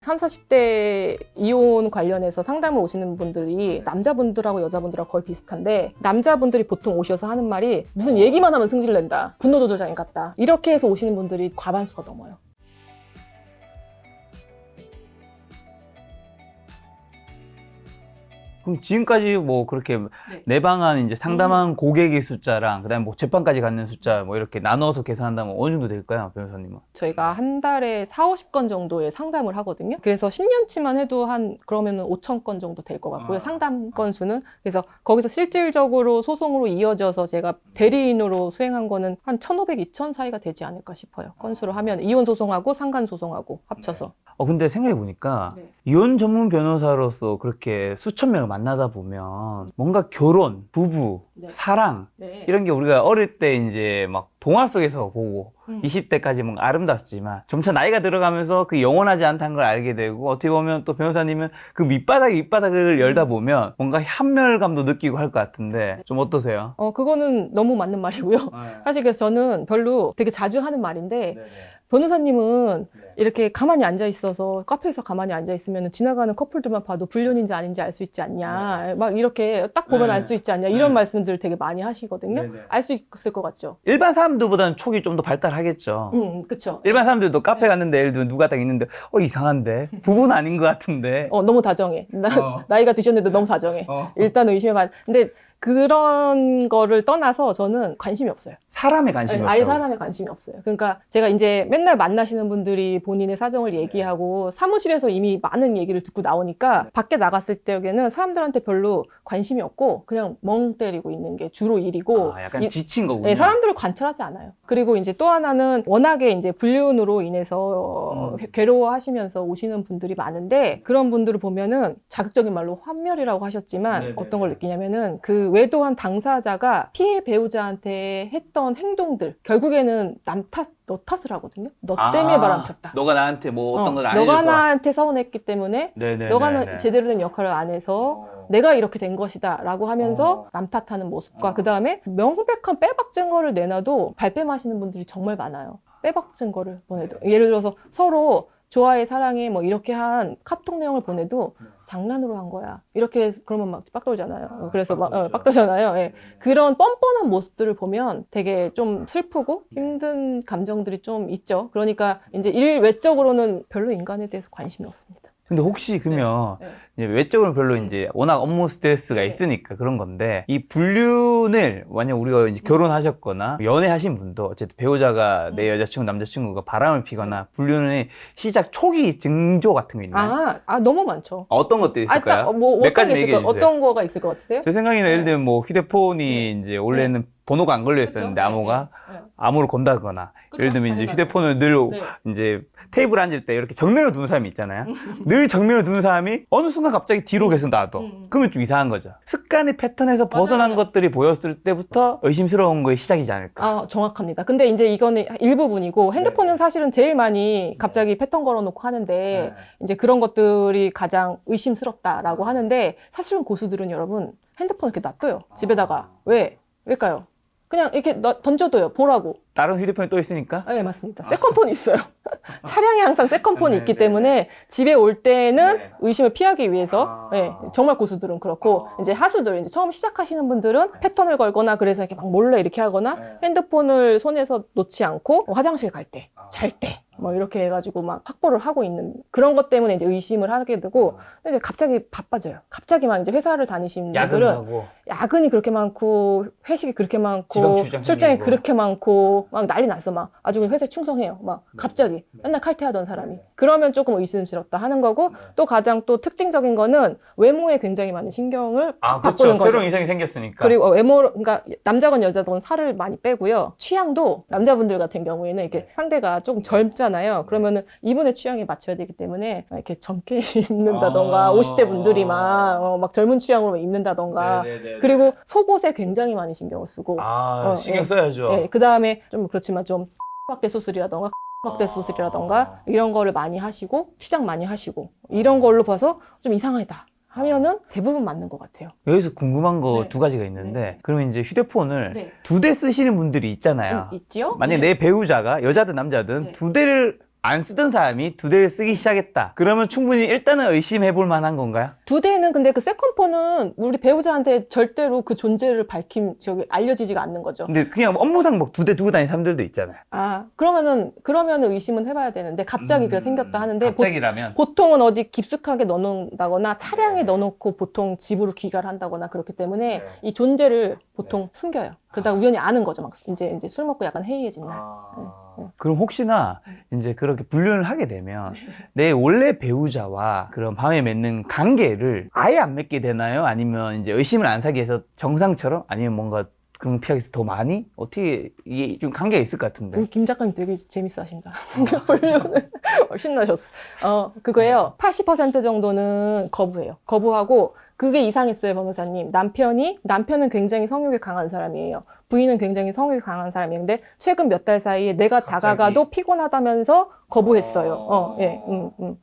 30, 40대 이혼 관련해서 상담을 오시는 분들이 남자분들하고 여자분들하고 거의 비슷한데, 남자분들이 보통 오셔서 하는 말이 무슨 얘기만 하면 승질낸다, 분노 조절장애 같다, 이렇게 해서 오시는 분들이 과반수가 넘어요. 그럼 지금까지 뭐 그렇게 내방한 이제 상담한 고객의 숫자랑 그다음에 뭐 재판까지 갖는 숫자 뭐 이렇게 나눠서 계산한다면 어느 정도 될까요, 변호사님은? 저희가 한 달에 40~50건 정도의 상담을 하거든요. 그래서 10년치만 해도 한 그러면은 5,000건 정도 될 것 같고요. 상담 건수는. 그래서 거기서 실질적으로 소송으로 이어져서 제가 대리인으로 수행한 거는 한 1,500, 2,000 사이가 되지 않을까 싶어요. 건수로 하면 이혼 소송하고 상간 소송하고 합쳐서. 근데 생각해보니까 네. 이혼 전문 변호사로서 그렇게 수천 명을 만나다 보면 뭔가 결혼, 부부, 네. 사랑 네. 이런 게 우리가 어릴 때 이제 막 동화 속에서 보고 20대까지 뭔가 아름답지만 점차 나이가 들어가면서 그 영원하지 않다는 걸 알게 되고, 어떻게 보면 또 변호사님은 그 밑바닥을 열다 보면 뭔가 현멸감도 느끼고 할 것 같은데 좀 어떠세요? 그거는 너무 맞는 말이고요. 사실 그래서 저는 별로 되게 자주 하는 말인데, 변호사님은 이렇게 가만히 앉아 있어서 카페에서 가만히 앉아 있으면 지나가는 커플들만 봐도 불륜인지 아닌지 알 수 있지 않냐, 막 이렇게 딱 보면 알 수 있지 않냐, 이런 말씀들을 되게 많이 하시거든요. 알 수 있을 것 같죠? 일반 사람들보다는 촉이 좀 더 발달하겠죠. 그쵸. 일반 사람들도 카페 갔는데 예를 들면 누가 딱 있는데 이상한데? 부부는 아닌 것 같은데. 너무 다정해. 나이가 드셨는데도 너무 다정해. 일단 의심해봐. 근데 그런 거를 떠나서 저는 관심이 없어요. 사람에 관심이 아예 없다고. 사람에 관심이 없어요. 그러니까 제가 이제 맨날 만나시는 분들이 본인의 사정을 얘기하고 사무실에서 이미 많은 얘기를 듣고 나오니까 밖에 나갔을 때에는 사람들한테 별로 관심이 없고 그냥 멍 때리고 있는 게 주로 일이고. 약간 지친 거군요. 네, 사람들을 관찰하지 않아요. 그리고 이제 또 하나는 워낙에 이제 불륜으로 인해서 괴로워하시면서 오시는 분들이 많은데, 그런 분들을 보면은 자극적인 말로 환멸이라고 하셨지만 어떤 걸 느끼냐면은 그 외도한 당사자가 피해 배우자한테 했던 행동들, 결국에는 남 탓, 너 탓을 하거든요. 너 때문에 바람 폈다. 너가 나한테 뭐 어떤 걸 안 해줘서. 너가 나한테 서운했기 때문에 너가 제대로 된 역할을 안 해서 내가 이렇게 된 것이다 라고 하면서 남 탓하는 모습과 그 다음에 명백한 빼박 증거를 내놔도 발뺌하시는 분들이 정말 많아요. 빼박 증거를 보내도. 예를 들어서 서로 좋아해, 사랑해, 뭐 이렇게 한 카톡 내용을 보내도 장난으로 한 거야, 이렇게 그러면 막 빡돌잖아요. 그래서 막 빡돌잖아요. 예. 그런 뻔뻔한 모습들을 보면 되게 좀 슬프고 힘든 감정들이 좀 있죠. 그러니까 이제 일 외적으로는 별로 인간에 대해서 관심이 없습니다. 근데 혹시 그러면 이제 외적으로 별로 이제 워낙 업무 스트레스가 있으니까 그런 건데, 이 불륜을 만약 우리가 이제 결혼하셨거나 연애하신 분도 어쨌든 배우자가 내 여자친구, 남자친구가 바람을 피거나 불륜의 시작 초기 징조 같은 거 있나요? 너무 많죠. 어떤 것들이 있을까요? 몇 가지 얘기해 주세요. 어떤 거가 있을 것 같으세요? 제 생각에는 예를 들면 뭐 휴대폰이 이제 원래는 번호가 안 걸려 있었는데 암호를 건다거나, 예를 들면 이제 휴대폰을 늘 이제 테이블 앉을 때 이렇게 정면으로 두는 사람이 있잖아요. 늘 정면으로 두는 사람이 어느 순간 갑자기 뒤로 계속 놔둬. 그러면 좀 이상한 거죠. 습관의 패턴에서 벗어난 것들이 보였을 때부터 의심스러운 거의 시작이지 않을까. 정확합니다. 근데 이제 이거는 일부분이고, 핸드폰은 사실은 제일 많이 갑자기 패턴 걸어놓고 하는데 이제 그런 것들이 가장 의심스럽다라고 하는데, 사실은 고수들은 여러분 핸드폰을 이렇게 놔둬요. 집에다가. 왜일까요? 그냥 이렇게 던져둬요. 보라고. 다른 휴대폰이 또 있으니까? 네, 맞습니다. 세컨폰이 있어요. 차량에 항상 세컨폰이 있기 때문에 집에 올 때는 의심을 피하기 위해서, 정말 고수들은 그렇고, 이제 하수들, 이제 처음 시작하시는 분들은 패턴을 걸거나 그래서 이렇게 막 몰래 이렇게 하거나 핸드폰을 손에서 놓지 않고 화장실 갈 때, 잘 때, 뭐 이렇게 해가지고 막 확보를 하고 있는 그런 것 때문에 이제 의심을 하게 되고, 이제 갑자기 바빠져요. 갑자기 막 이제 회사를 다니시는 분들은 야근이 그렇게 많고 회식이 그렇게 많고 출장이 그렇게 많고 막 난리 났어. 막 아주 그냥 회사에 충성해요. 막 갑자기 맨날 칼퇴하던 사람이. 그러면 조금 의심스럽다 하는 거고, 또 가장 또 특징적인 거는 외모에 굉장히 많은 신경을 바꾸는 거죠. 새로운 인상이 생겼으니까. 그리고 그러니까 남자건 여자건 살을 많이 빼고요. 취향도 남자분들 같은 경우에는 이렇게 상대가 조금 젊잖아요. 그러면은 이분의 취향에 맞춰야 되기 때문에 이렇게 젊게 입는다던가, 50대 분들이 막 젊은 취향으로 입는다던가. 그리고 속옷에 굉장히 많이 신경을 쓰고. 신경 써야죠. 그 다음에 좀 그렇지만 좀 확대 수술이라던가 확대 수술이라던가 이런 거를 많이 하시고, 치장 많이 하시고, 이런 걸로 봐서 좀 이상하다 하면은 대부분 맞는 것 같아요. 여기서 궁금한 거 두 가지가 있는데, 그러면 이제 휴대폰을 2대 쓰시는 분들이 있잖아요. 있지요? 만약에 내 배우자가 여자든 남자든 2대를 안 쓰던 사람이 두 대를 쓰기 시작했다. 그러면 충분히 일단은 의심해 볼 만한 건가요? 두 대는 근데 그 세컨폰은 우리 배우자한테 절대로 그 존재를 알려지지가 않는 거죠. 근데 그냥 업무상 뭐 두 대 두고 다니는 사람들도 있잖아요. 아, 그러면은 의심은 해봐야 되는데 갑자기 그래 생겼다 하는데 갑자기라면 보통은 어디 깊숙하게 넣어놓는다거나 차량에 넣어놓고 보통 집으로 귀가를 한다거나 그렇기 때문에 이 존재를 보통 숨겨요. 그러다가 우연히 아는 거죠. 막 이제 술 먹고 약간 해이해진 날. 그럼 혹시나 이제 그렇게 불륜을 하게 되면 내 원래 배우자와 그런 밤에 맺는 관계를 아예 안 맺게 되나요? 아니면 이제 의심을 안 사기 위해서 정상처럼? 아니면 뭔가 그런 피하기 위해서 더 많이? 어떻게 이게 좀 관계가 있을 것 같은데. 김 작가님 되게 재밌어 하신다. 불륜을. 신나셨어. 그거예요. 80% 정도는 거부해요. 거부하고 그게 이상했어요, 변호사님. 남편은 굉장히 성욕이 강한 사람이에요. 부인은 굉장히 성욕이 강한 사람이에요. 근데 최근 몇 달 사이에 내가 갑자기? 다가가도 피곤하다면서 거부했어요.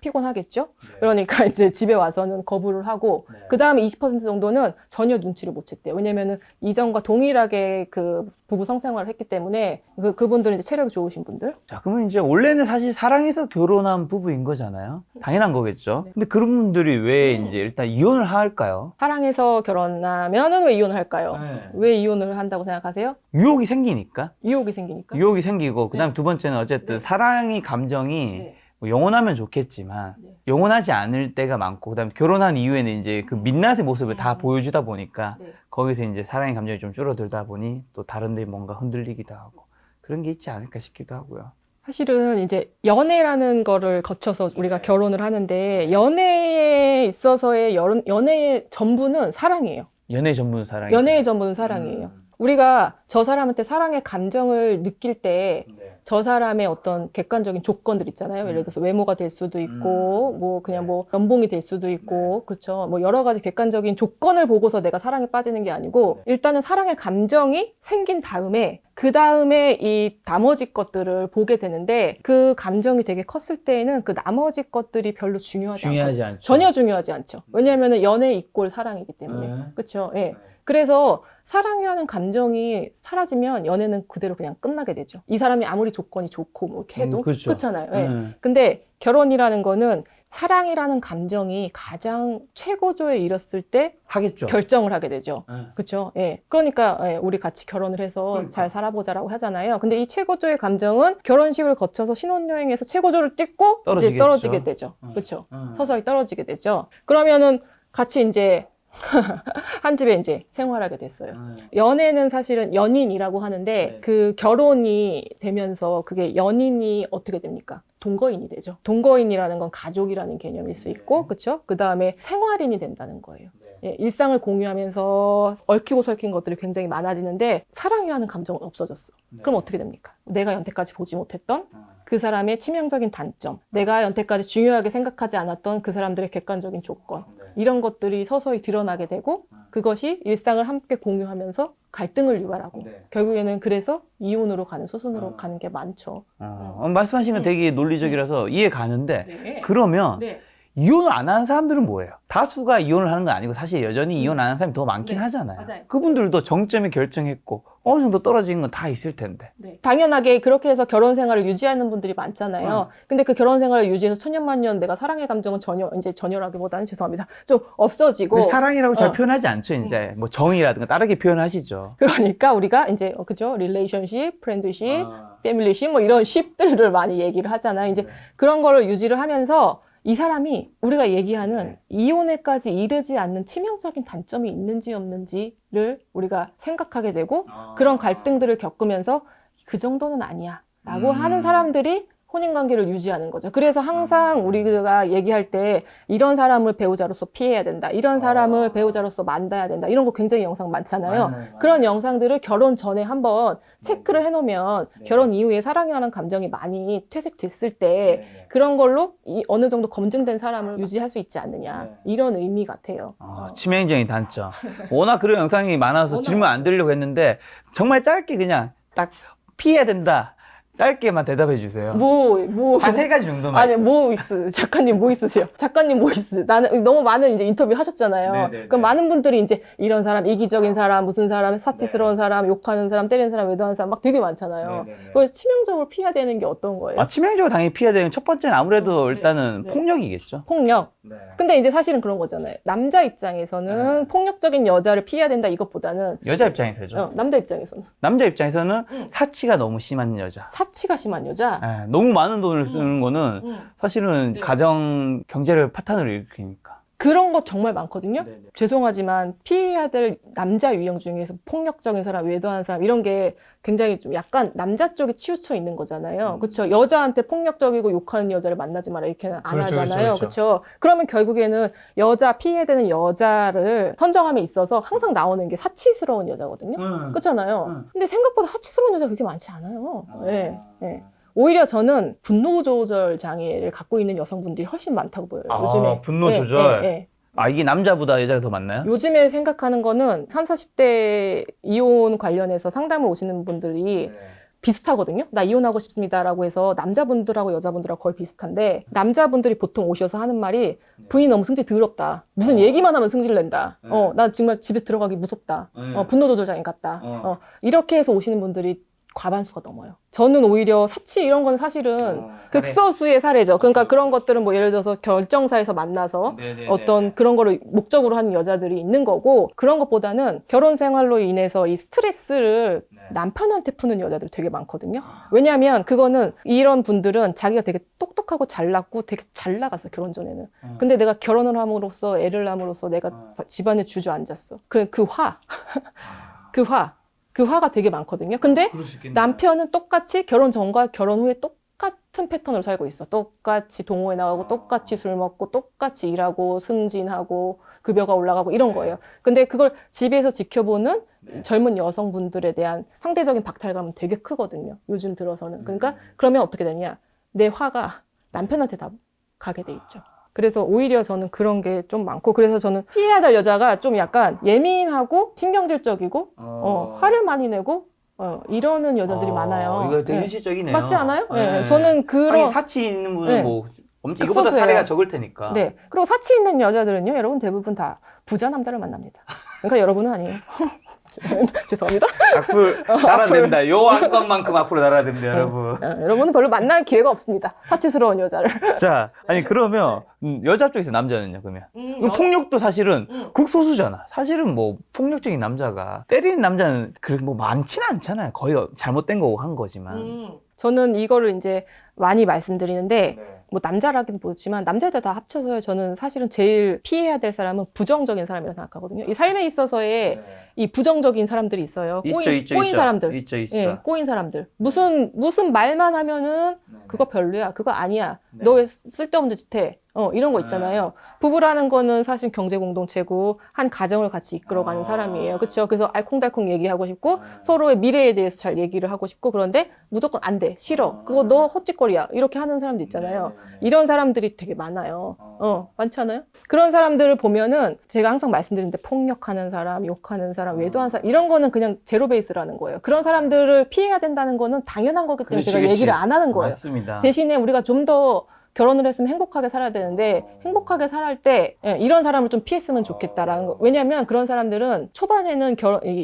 피곤하겠죠? 그러니까 이제 집에 와서는 거부를 하고, 그 다음에 20% 정도는 전혀 눈치를 못 챘대요. 왜냐면은 이전과 동일하게 그 부부 성생활을 했기 때문에 그분들은 이제 체력이 좋으신 분들. 자, 그러면 이제 원래는 사실 사랑해서 결혼한 부부인 거잖아요. 당연한 거겠죠. 네. 근데 그런 분들이 왜 이제 일단 이혼을 할까요? 사랑해서 결혼하면은 왜 이혼을 할까요? 네. 왜 이혼을 한다고 생각하세요? 유혹이 생기니까. 유혹이 생기니까. 유혹이 생기고 그다음 두 번째는 어쨌든 사랑이 감정이 네. 뭐 영원하면 좋겠지만 네. 영원하지 않을 때가 많고 그다음에 결혼한 이후에는 이제 그 민낯의 모습을 다 보여주다 보니까 네. 거기서 이제 사랑의 감정이 좀 줄어들다 보니 또 다른 데 뭔가 흔들리기도 하고 그런 게 있지 않을까 싶기도 하고요. 사실은 이제 연애라는 거를 거쳐서 우리가 결혼을 하는데 연애에 있어서의 연애의 전부는 사랑이에요. 연애 전문 사랑이. 연애의 전부는 사랑이에요. 우리가 저 사람한테 사랑의 감정을 느낄 때 저 사람의 어떤 객관적인 조건들 있잖아요. 예를 들어서 외모가 될 수도 있고, 뭐 그냥 뭐 연봉이 될 수도 있고, 그렇죠. 뭐 여러 가지 객관적인 조건을 보고서 내가 사랑에 빠지는 게 아니고, 일단은 사랑의 감정이 생긴 다음에 그 다음에 이 나머지 것들을 보게 되는데 그 감정이 되게 컸을 때에는 그 나머지 것들이 별로 중요하지 않죠. 전혀 중요하지 않죠. 왜냐하면 연애 이꼴 사랑이기 때문에. 그렇죠. 예. 그래서 사랑이라는 감정이 사라지면 연애는 그대로 그냥 끝나게 되죠. 이 사람이 아무리 조건이 좋고 뭐 이렇게 해도 그렇죠. 그렇잖아요. 예. 근데 결혼이라는 거는 사랑이라는 감정이 가장 최고조에 이뤘을 때 하겠죠. 결정을 하게 되죠. 그렇죠. 예. 그러니까 우리 같이 결혼을 해서 잘 살아보자라고 하잖아요. 근데 이 최고조의 감정은 결혼식을 거쳐서 신혼여행에서 최고조를 찍고 이제 떨어지게 되죠. 그렇죠. 서서히 떨어지게 되죠. 그러면은 같이 이제 한 집에 이제 생활하게 됐어요. 연애는 사실은 연인이라고 하는데 그 결혼이 되면서 그게 연인이 어떻게 됩니까? 동거인이 되죠. 동거인이라는 건 가족이라는 개념일 수 있고, 그렇죠? 그 다음에 생활인이 된다는 거예요. 예, 일상을 공유하면서 얽히고 설킨 것들이 굉장히 많아지는데 사랑이라는 감정은 없어졌어. 그럼 어떻게 됩니까? 내가 여태까지 보지 못했던 그 사람의 치명적인 단점, 내가 여태까지 중요하게 생각하지 않았던 그 사람들의 객관적인 조건, 이런 것들이 서서히 드러나게 되고 그것이 일상을 함께 공유하면서 갈등을 유발하고 결국에는 그래서 이혼으로 가는 수순으로 가는 게 많죠. 말씀하신 건 되게 논리적이라서 이해 가는데 그러면 네. 이혼을 안 하는 사람들은 뭐예요? 다수가 이혼을 하는 건 아니고 사실 여전히 이혼 안 하는 사람이 더 많긴 하잖아요. 맞아요. 그분들도 정점이 결정했고 어느 정도 떨어진 건 다 있을 텐데. 당연하게 그렇게 해서 결혼 생활을 유지하는 분들이 많잖아요. 근데 그 결혼 생활을 유지해서 천년만년 내가 사랑의 감정은 전혀라기보다는 죄송합니다. 좀 없어지고. 사랑이라고 잘 표현하지 않죠. 이제 뭐 정이라든가 다르게 표현하시죠. 그러니까 우리가 이제 그죠? 릴레이션십, 프렌드십, 패밀리십 뭐 이런 쉽들을 많이 얘기를 하잖아요. 이제 그런 거를 유지를 하면서 이 사람이 우리가 얘기하는 이혼에까지 이르지 않는 치명적인 단점이 있는지 없는지를 우리가 생각하게 되고 그런 갈등들을 겪으면서 그 정도는 아니야 라고 하는 사람들이 혼인관계를 유지하는 거죠. 그래서 항상 우리가 얘기할 때 이런 사람을 배우자로서 피해야 된다. 이런 사람을 배우자로서 만나야 된다. 이런 거 굉장히 영상 많잖아요. 그런 영상들을 결혼 전에 한번 체크를 해놓으면 결혼 이후에 사랑이라는 감정이 많이 퇴색됐을 때 그런 걸로 어느 정도 검증된 사람을 유지할 수 있지 않느냐. 이런 의미 같아요. 치명적인 단점. 워낙 그런 영상이 많아서 질문 안 드리려고 했는데 정말 짧게 그냥 딱 피해야 된다. 짧게만 대답해 주세요. 한 세 가지 정도만. 아니, 작가님 뭐 있으세요? 작가님 뭐 있으세요? 나는 너무 많은 이제 인터뷰 하셨잖아요. 네네네. 그럼 많은 분들이 이제 이런 사람, 이기적인 사람, 무슨 사람, 사치스러운 네. 사람, 욕하는 사람, 때리는 사람, 외도하는 사람 막 되게 많잖아요. 네네네. 그래서 치명적으로 피해야 되는 게 어떤 거예요? 치명적으로 당연히 피해야 되는 첫 번째는 아무래도 네. 일단은 네. 폭력이겠죠. 폭력. 네. 근데 이제 사실은 그런 거잖아요. 남자 입장에서는 네. 폭력적인 여자를 피해야 된다 이것보다는 여자 입장에서죠. 남자 입장에서는 남자 입장에서는 사치가 너무 심한 여자. 사치가 심한 여자. 너무 많은 돈을 쓰는 거는 사실은 네. 가정 경제를 파탄으로 일으키니까. 그런 거 정말 많거든요. 네네. 죄송하지만 피해야 될 남자 유형 중에서 폭력적인 사람, 외도하는 사람 이런 게 굉장히 좀 약간 남자 쪽에 치우쳐 있는 거잖아요. 그렇죠? 여자한테 폭력적이고 욕하는 여자를 만나지 마라 이렇게는 안 그렇죠, 하잖아요. 그렇죠. 그렇죠? 그러면 결국에는 피해야 되는 여자를 선정함에 있어서 항상 나오는 게 사치스러운 여자거든요. 그렇잖아요. 근데 생각보다 사치스러운 여자가 그렇게 많지 않아요. 네. 네. 오히려 저는 분노 조절 장애를 갖고 있는 여성분들이 훨씬 많다고 보여요. 요즘에. 분노 네, 조절. 네, 네. 이게 남자보다 여자가 더 많나요? 요즘에 생각하는 거는 30, 40대 이혼 관련해서 상담을 오시는 분들이 비슷하거든요. 나 이혼하고 싶습니다라고 해서 남자분들하고 여자분들하고 거의 비슷한데 남자분들이 보통 오셔서 하는 말이 부인이 너무 성질 더럽다. 무슨 얘기만 하면 승질 낸다. 나 정말 집에 들어가기 무섭다. 분노 조절 장애 같다. 이렇게 해서 오시는 분들이 과반수가 넘어요. 저는 오히려 사치 이런 건 사실은 극소수의 사례죠. 그러니까 그런 것들은 뭐 예를 들어서 결정사에서 만나서 어떤 그런 거를 목적으로 하는 여자들이 있는 거고 그런 것보다는 결혼 생활로 인해서 이 스트레스를 남편한테 푸는 여자들 되게 많거든요. 왜냐하면 그거는 이런 분들은 자기가 되게 똑똑하고 잘났고 되게 잘 나갔어 결혼 전에는. 근데 내가 결혼을 함으로써 애를 낳음으로써 내가 집안에 주저앉았어. 그 화가 되게 많거든요. 근데 남편은 똑같이 결혼 전과 결혼 후에 똑같은 패턴으로 살고 있어. 똑같이 동호회 나가고 똑같이 술 먹고 똑같이 일하고 승진하고 급여가 올라가고 이런 거예요. 근데 그걸 집에서 지켜보는 젊은 여성분들에 대한 상대적인 박탈감은 되게 크거든요. 요즘 들어서는. 그러니까 그러면 어떻게 되냐. 내 화가 남편한테 다 가게 돼 있죠. 그래서 오히려 저는 그런 게 좀 많고 그래서 저는 피해야 될 여자가 좀 약간 예민하고 신경질적이고 화를 많이 내고 이러는 여자들이 많아요. 이거 되게 현실적이네요. 맞지 않아요? 네. 저는 그런 사치 있는 분은 뭐 이거보다 극소수예요. 사례가 적을 테니까. 네. 그리고 사치 있는 여자들은요, 여러분 대부분 다 부자 남자를 만납니다. 그러니까 여러분은 아니에요. 죄송합니다. 앞으로 달아야 됩니다. 요 안건만큼 앞으로 달아야 됩니다, 여러분. 여러분은 별로 만날 기회가 없습니다. 사치스러운 여자를. 자, 아니 그러면 여자 쪽에서 남자는요, 그러면? 폭력도 사실은 극소수잖아. 사실은 뭐 폭력적인 남자가 때리는 남자는 그렇게 뭐 많지는 않잖아요. 거의 잘못된 거고 한 거지만. 저는 이거를 이제 많이 말씀드리는데 뭐 남자라긴 보지만 남자들 다 합쳐서요. 저는 사실은 제일 피해야 될 사람은 부정적인 사람이라고 생각하거든요. 이 삶에 있어서의 이 부정적인 사람들이 있어요. 꼬인 사람들. 있죠. 예, 꼬인 사람들. 무슨 말만 하면은 그거 별로야. 그거 아니야. 너 왜 쓸데없는 짓 해? 이런 거 있잖아요. 부부라는 거는 사실 경제 공동체고 한 가정을 같이 이끌어가는 사람이에요. 그렇죠? 그래서 알콩달콩 얘기하고 싶고 서로의 미래에 대해서 잘 얘기를 하고 싶고 그런데 무조건 안 돼. 싫어. 그거 너 헛짓거리야. 이렇게 하는 사람도 있잖아요. 이런 사람들이 되게 많아요. 많지 않아요? 그런 사람들을 보면은 제가 항상 말씀드리는데 폭력하는 사람, 욕하는 사람, 외도하는 사람 이런 거는 그냥 제로 베이스라는 거예요. 그런 사람들을 피해야 된다는 거는 당연한 거기 때문에 제가 얘기를 안 하는 거예요. 맞습니다. 대신에 우리가 좀 더 결혼을 했으면 행복하게 살아야 되는데 행복하게 살할 때 이런 사람을 좀 피했으면 좋겠다라는 거. 왜냐하면 그런 사람들은 초반에는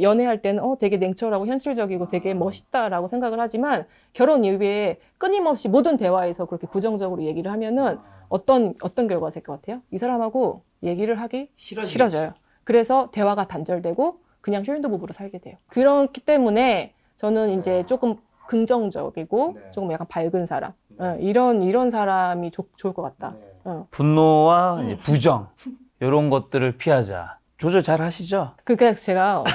연애할 때는 되게 냉철하고 현실적이고 되게 멋있다라고 생각을 하지만 결혼 이후에 끊임없이 모든 대화에서 그렇게 부정적으로 얘기를 하면은 어떤 결과가 될 것 같아요? 이 사람하고 얘기를 하기 싫어져요. 그래서 대화가 단절되고 그냥 쇼윈도 부부로 살게 돼요. 그렇기 때문에 저는 이제 조금 긍정적이고 조금 약간 밝은 사람 이런 사람이 좋을 것 같다. 분노와 이제 부정 이런 것들을 피하자. 조절 잘 하시죠? 그러니까 제가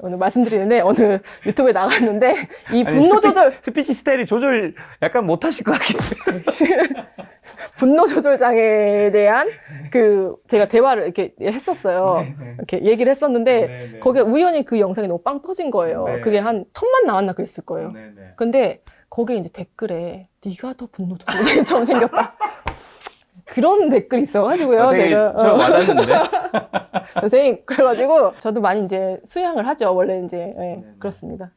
오늘 말씀드리는데 어느 유튜브에 나갔는데 이 분노 조절 스피치 스타일이 조절 약간 못 하실 것 같긴 해요. 분노 조절 장애에 대한 제가 대화를 이렇게 했었어요. 이렇게 얘기를 했었는데 거기에 우연히 그 영상이 너무 빵 터진 거예요. 그게 한 1000만 나왔나 그랬을 거예요. 근데 거기에 이제 댓글에 네가 더 분노 조절처럼 생겼다. 그런 댓글이 있어가지고요. 제가 좀 와닿는데. 선생님 그래가지고 저도 많이 이제 수양을 하죠. 원래 이제 그렇습니다.